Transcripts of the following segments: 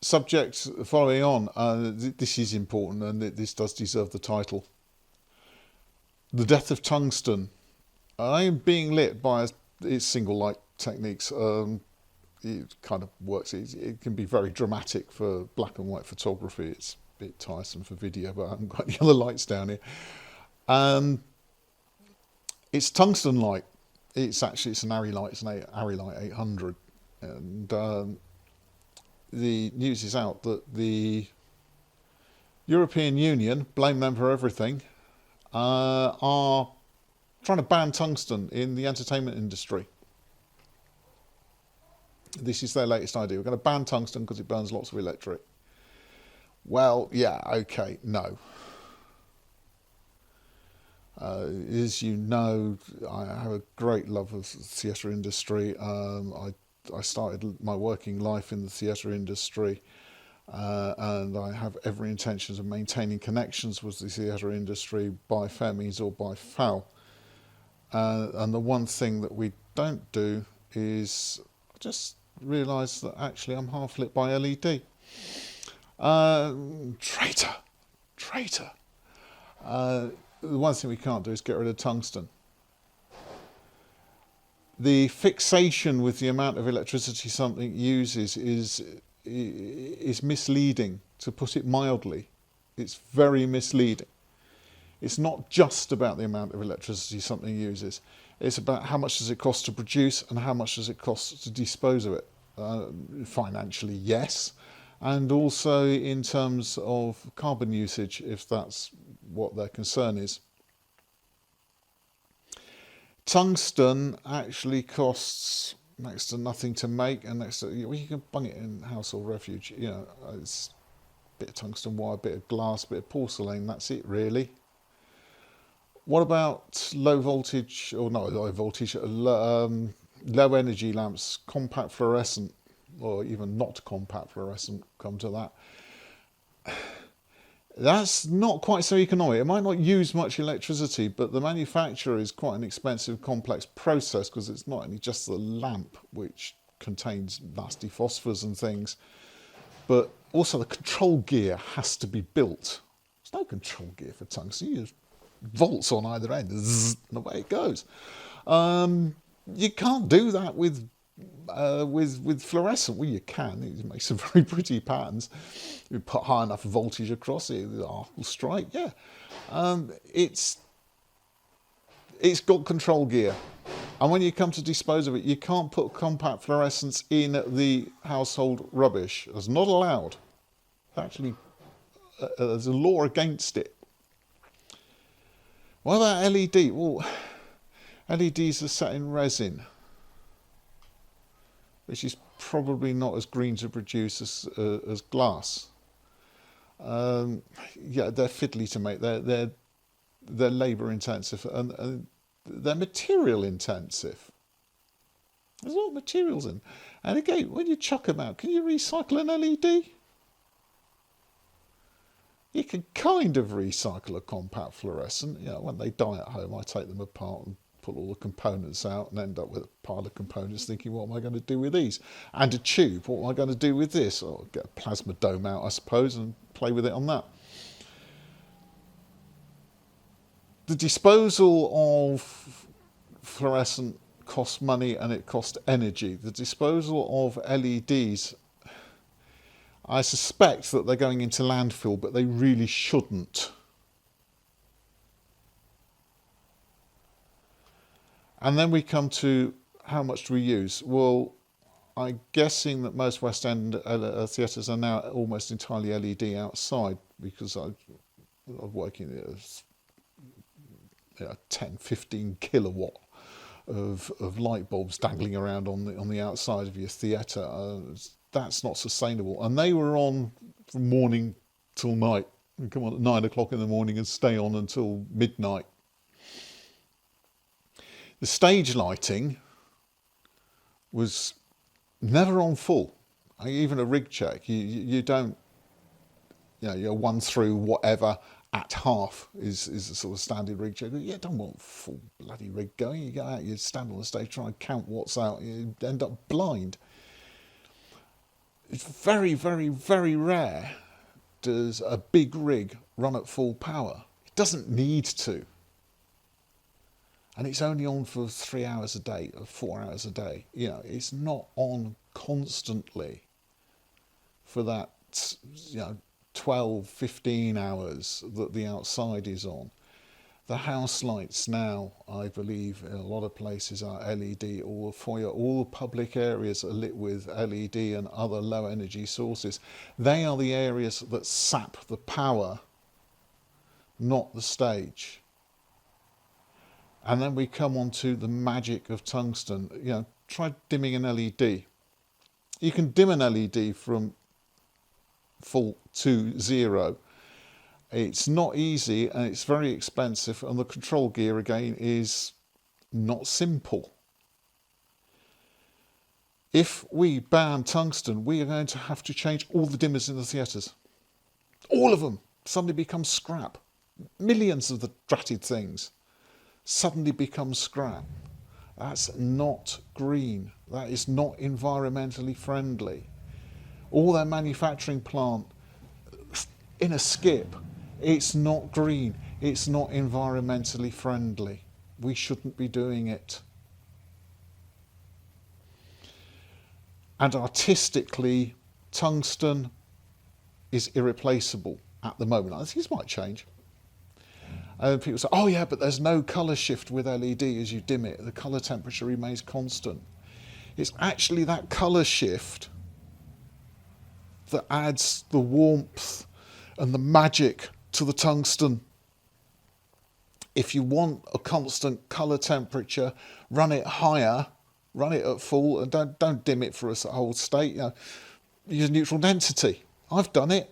subject following on, this is important and this does deserve the title. The death of tungsten. I am being lit by its single light techniques. It kind of works. It can be very dramatic for black and white photography. It's a bit tiresome for video, but I haven't got any other lights down here. It's tungsten light. It's an ARRI light. It's an ARRI light 800, and the news is out that the European Union, blame them for everything, are trying to ban tungsten in the entertainment industry. This is their latest idea. We're going to ban tungsten because it burns lots of electric. Well, yeah, okay, no. As you know, I have a great love of the theatre industry. I started my working life in the theatre industry, and I have every intention of maintaining connections with the theatre industry by fair means or by foul. And the one thing that we don't do is just realise that actually I'm half lit by LED. Traitor. The one thing we can't do is get rid of tungsten. The fixation with the amount of electricity something uses is misleading, to put it mildly. It's very misleading. It's not just about the amount of electricity something uses. It's about how much does it cost to produce and how much does it cost to dispose of it. Financially, yes. And also in terms of carbon usage, if that's what their concern is. Tungsten actually costs next to nothing to make, and you can bung it in household refuge. You know, it's a bit of tungsten wire, a bit of glass, a bit of porcelain. That's it, really. What about low voltage, or not low voltage, low energy lamps, compact fluorescent, or even not compact fluorescent? Come to that. That's not quite so economic. It might not use much electricity, but the manufacture is quite an expensive, complex process, because it's not only just the lamp, which contains nasty phosphors and things, but also the control gear has to be built. There's no control gear for tungsten. You just volts on either end, and away it goes. You can't do that with fluorescent. Well, you can. It makes some very pretty patterns. You put high enough voltage across it, the arc will strike. Yeah, it's got control gear, and when you come to dispose of it, you can't put compact fluorescents in the household rubbish. It's not allowed. Actually, there's a law against it. What about LED? Well, LEDs are set in resin, which is probably not as green to produce as glass. Yeah, they're fiddly to make. They're labour intensive, and they're material intensive. There's a lot of materials in. And again, when you chuck them out, can you recycle an LED? You can kind of recycle a compact fluorescent. You know, when they die at home, I take them apart and pull all the components out and end up with a pile of components thinking, what am I going to do with these? And a tube, what am I going to do with this? Or get a plasma dome out, I suppose, and play with it on that. The disposal of fluorescent costs money and it costs energy. The disposal of LEDs, I suspect that they're going into landfill, but they really shouldn't. And then we come to how much do we use? Well, I'm guessing that most West End theatres are now almost entirely LED outside, because I'm working at 10, 15 kilowatt of light bulbs dangling around on the outside of your theatre. That's not sustainable. And they were on from morning till night. We come on at 9 o'clock in the morning and stay on until midnight. The stage lighting was never on full. Even a rig check, you don't, you're one through whatever at half is a sort of standard rig check. You don't want full bloody rig going. You go out, you stand on the stage, try and count what's out, you end up blind. It's very, very, very rare does a big rig run at full power. It doesn't need to. And it's only on for 3 hours a day or 4 hours a day. You know, it's not on constantly for that, 12, 15 hours that the outside is on. The house lights now, I believe, in a lot of places are LED. All the foyer, all the public areas are lit with LED and other low energy sources. They are the areas that sap the power, not the stage. And then we come on to the magic of tungsten. Try dimming an LED. You can dim an LED from full to 0. It's not easy and it's very expensive, and the control gear again is not simple. If we ban tungsten, we are going to have to change all the dimmers in the theatres. All of them suddenly become scrap. Millions of the dratted things suddenly become scrap. That's not green. That is not environmentally friendly. All their manufacturing plant in a skip, it's not green. It's not environmentally friendly. We shouldn't be doing it. And artistically, tungsten is irreplaceable at the moment. I think this might change. And people say, oh yeah, but there's no colour shift with LED as you dim it. The colour temperature remains constant. It's actually that colour shift that adds the warmth and the magic to the tungsten. If you want a constant colour temperature, run it higher, run it at full, and don't dim it for a whole state. Use neutral density. I've done it.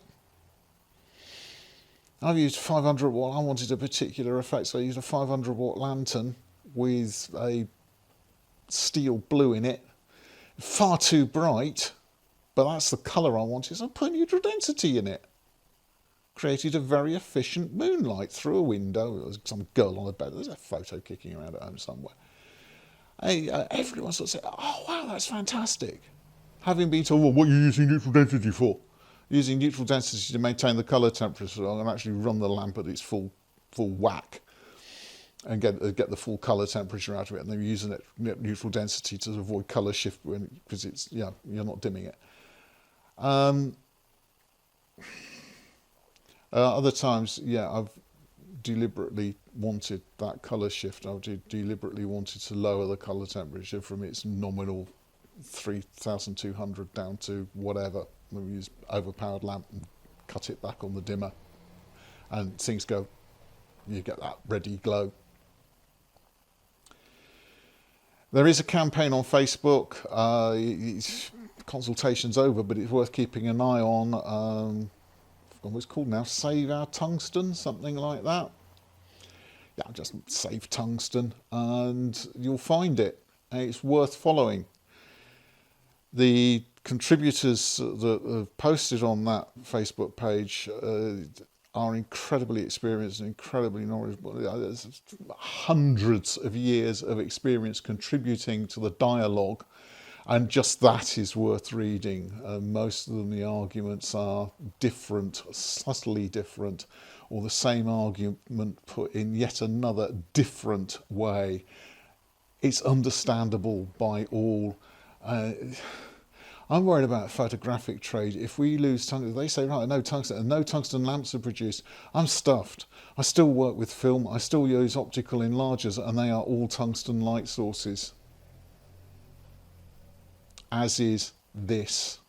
I've used 500 watt. I wanted a particular effect, so I used a 500 watt lantern with a steel blue in it. Far too bright, but that's the colour I wanted, so I put neutral density in it. Created a very efficient moonlight through a window. There was some girl on a bed. There's a photo kicking around at home somewhere. Everyone sort of said, oh wow, that's fantastic. Having been told, well, what are you using neutral density for? Using neutral density to maintain the colour temperature and actually run the lamp at its full whack and get the full colour temperature out of it, and then using it neutral density to avoid colour shift because it's you're not dimming it. Other times, I've deliberately wanted that colour shift. I've deliberately wanted to lower the colour temperature from its nominal 3,200 down to whatever. We use overpowered lamp and cut it back on the dimmer, and things go. You get that ready glow. There is a campaign on Facebook. Consultation's over, but it's worth keeping an eye on. I've forgotten what it's called now. Save Our Tungsten, something like that. Yeah, just save tungsten, and you'll find it. And it's worth following. The contributors that have posted on that Facebook page are incredibly experienced and incredibly knowledgeable. There's hundreds of years of experience contributing to the dialogue, and just that is worth reading. Most of them, the arguments are different, subtly different, or the same argument put in yet another different way. It's understandable by all. I'm worried about photographic trade. If we lose tungsten, they say, right, no tungsten, and no tungsten lamps are produced. I'm stuffed. I still work with film. I still use optical enlargers, and they are all tungsten light sources. As is this.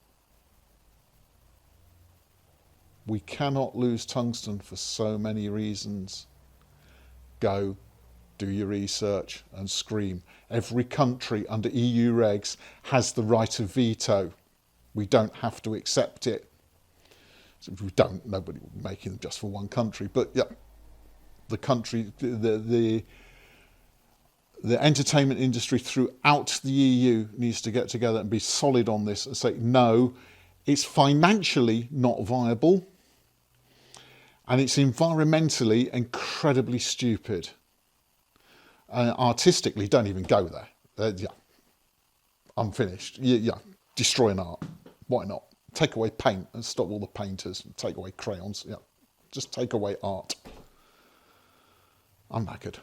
We cannot lose tungsten for so many reasons. Go, do your research and scream. Every country under EU regs has the right of veto. We don't have to accept it. So if we don't, nobody will be making them just for one country. But yeah, the country, the entertainment industry throughout the EU needs to get together and be solid on this and say, no, it's financially not viable and it's environmentally incredibly stupid. Artistically, don't even go there. I'm finished. Destroy an art. Why not? take away paint and stop all the painters, and take away crayons. Yeah, just take away art. I'm knackered.